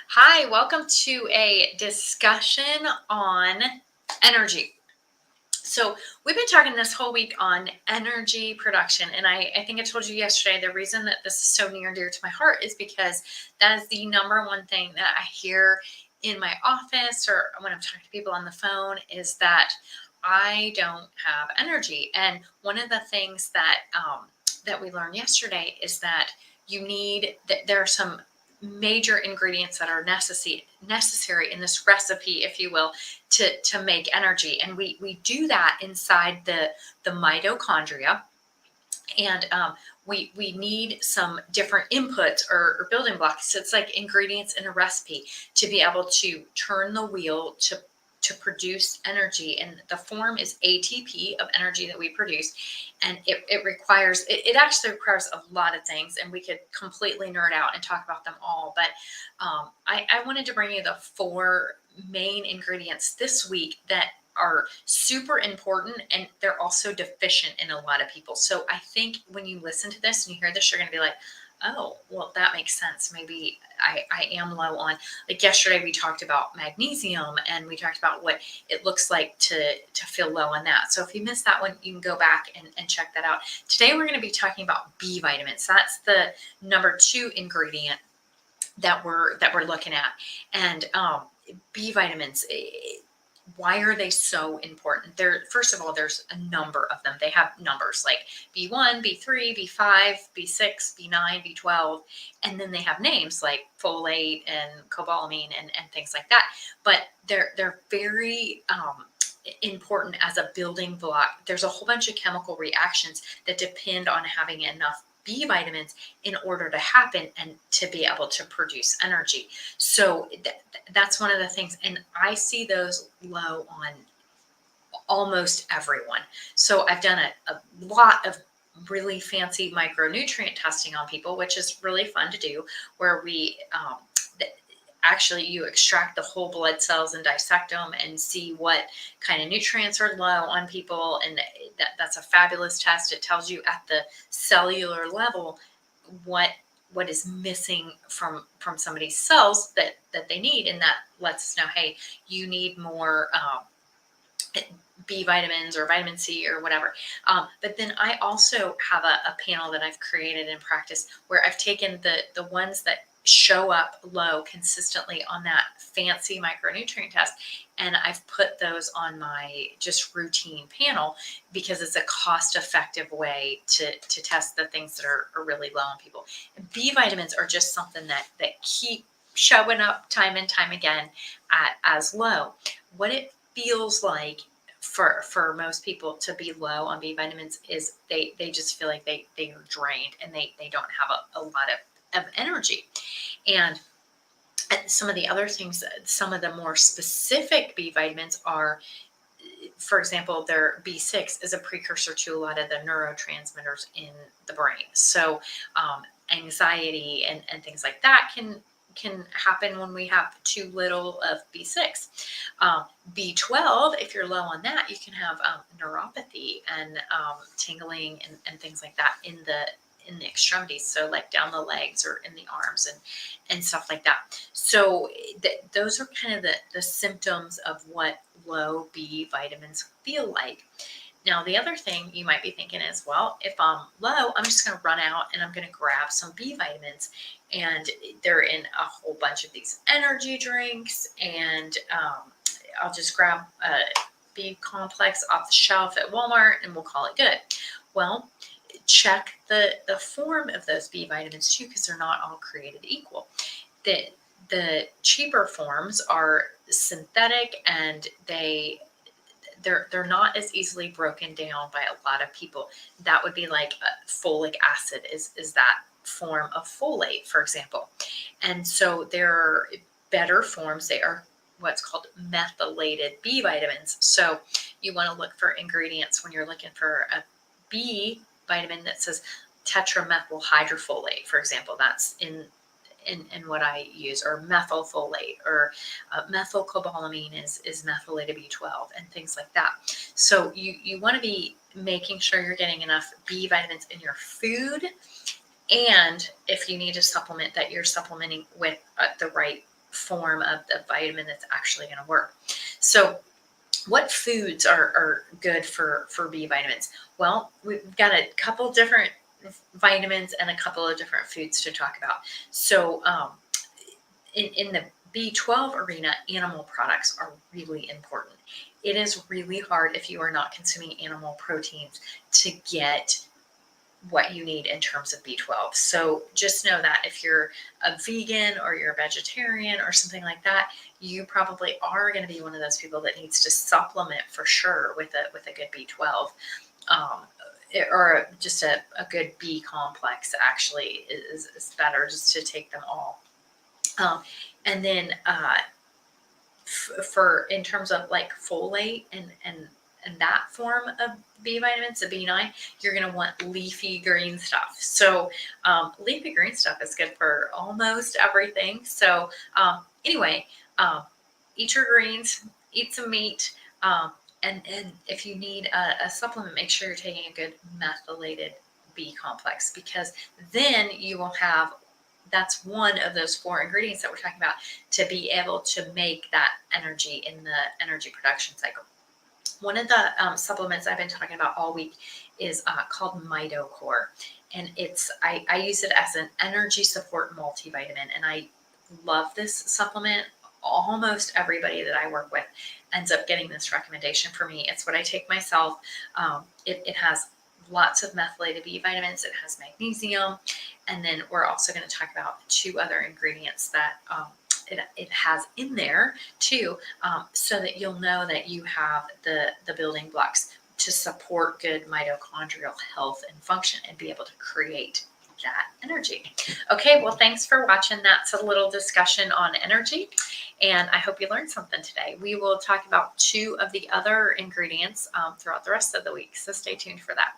Hi, welcome to a discussion on energy. So, we've been talking this whole week on energy production, and I think I told you yesterday the reason that this is so near and dear to my heart is because that is the number one thing that I hear in my office or when I'm talking to people on the phone is that I don't have energy. And one of the things that we learned yesterday is that there are some major ingredients that are necessary in this recipe, if you will, to make energy, and we do that inside the mitochondria, and we need some different inputs or building blocks. So it's like ingredients in a recipe to be able to turn the wheel to produce energy, and the form is ATP of energy that we produce, and it actually requires a lot of things, and we could completely nerd out and talk about them all, but I wanted to bring you the four main ingredients this week that are super important, and they're also deficient in a lot of people. So I think when you listen to this and you hear this, you're going to be like, oh, well, that makes sense. Maybe I am low on, like yesterday we talked about magnesium, and we talked about what it looks like to feel low on that. So if you missed that one, you can go back and check that out. Today we're going to be talking about B vitamins. That's the number two ingredient that we're looking at. And B vitamins, why are they so important? First of all, there's a number of them. They have numbers like B1, B3, B5, B6, B9, B12, and then they have names like folate and cobalamin and things like that. But they're very important as a building block. There's a whole bunch of chemical reactions that depend on having enough B vitamins in order to happen and to be able to produce energy. So that's one of the things. And I see those low on almost everyone. So I've done a lot of really fancy micronutrient testing on people, which is really fun to do, where actually you extract the whole blood cells and dissect them and see what kind of nutrients are low on people, and that's a fabulous test. It tells you at the cellular level what is missing from somebody's cells that they need, and that lets us know, hey, you need more B vitamins or vitamin C or whatever. But then I also have a panel that I've created in practice where I've taken the ones that show up low consistently on that fancy micronutrient test, and I've put those on my just routine panel because it's a cost-effective way to test the things that are really low on people. And B vitamins are just something that keep showing up time and time again as low. What it feels like for most people to be low on B vitamins is they just feel like they are drained, and they don't have a lot of energy. And some of the other things, some of the more specific B vitamins are, for example, their B6 is a precursor to a lot of the neurotransmitters in the brain. So anxiety and things like that can happen when we have too little of B6. B12, if you're low on that, you can have neuropathy and tingling and things like that in the extremities, so like down the legs or in the arms and stuff like that. So those are kind of the symptoms of what low B vitamins feel like. Now, the other thing you might be thinking is, well, if I'm low, I'm just going to run out and I'm going to grab some B vitamins. And they're in a whole bunch of these energy drinks, and I'll just grab a B complex off the shelf at Walmart and we'll call it good. Well, check the form of those B vitamins too, because they're not all created equal. The cheaper forms are synthetic, and they're not as easily broken down by a lot of people. That would be like folic acid is that form of folate, for example. And so there are better forms. They are what's called methylated B vitamins. So you want to look for ingredients when you're looking for a B vitamin that says tetramethyl hydrofolate, for example. That's in what I use, or methylfolate, or methylcobalamin is methylated B12, and things like that. So you want to be making sure you're getting enough B vitamins in your food, and if you need a supplement, that you're supplementing with the right form of the vitamin that's actually going to work. So what foods are good for B vitamins? Well, we've got a couple different vitamins and a couple of different foods to talk about. So in the B12 arena, animal products are really important. It is really hard if you are not consuming animal proteins to get what you need in terms of B12. So just know that if you're a vegan or you're a vegetarian or something like that, you probably are going to be one of those people that needs to supplement for sure with a good B12. Or just a good B complex actually is better, just to take them all. And then for in terms of like folate and that form of B vitamins, the B9, you're going to want leafy green stuff. So leafy green stuff is good for almost everything. So anyway, eat your greens, eat some meat, and if you need a supplement, make sure you're taking a good methylated B complex, because then you will have, that's one of those 4 ingredients that we're talking about to be able to make that energy in the energy production cycle. One of the supplements I've been talking about all week is called MitoCore, and I use it as an energy support multivitamin, and I love this supplement. Almost everybody that I work with ends up getting this recommendation for me. It's what I take myself. It has lots of methylated B vitamins. It has magnesium, and then we're also going to talk about 2 other ingredients that it has in there too, so that you'll know that you have the building blocks to support good mitochondrial health and function and be able to create that energy. Okay, well, thanks for watching. That's a little discussion on energy, and I hope you learned something today. We will talk about 2 of the other ingredients throughout the rest of the week, so stay tuned for that.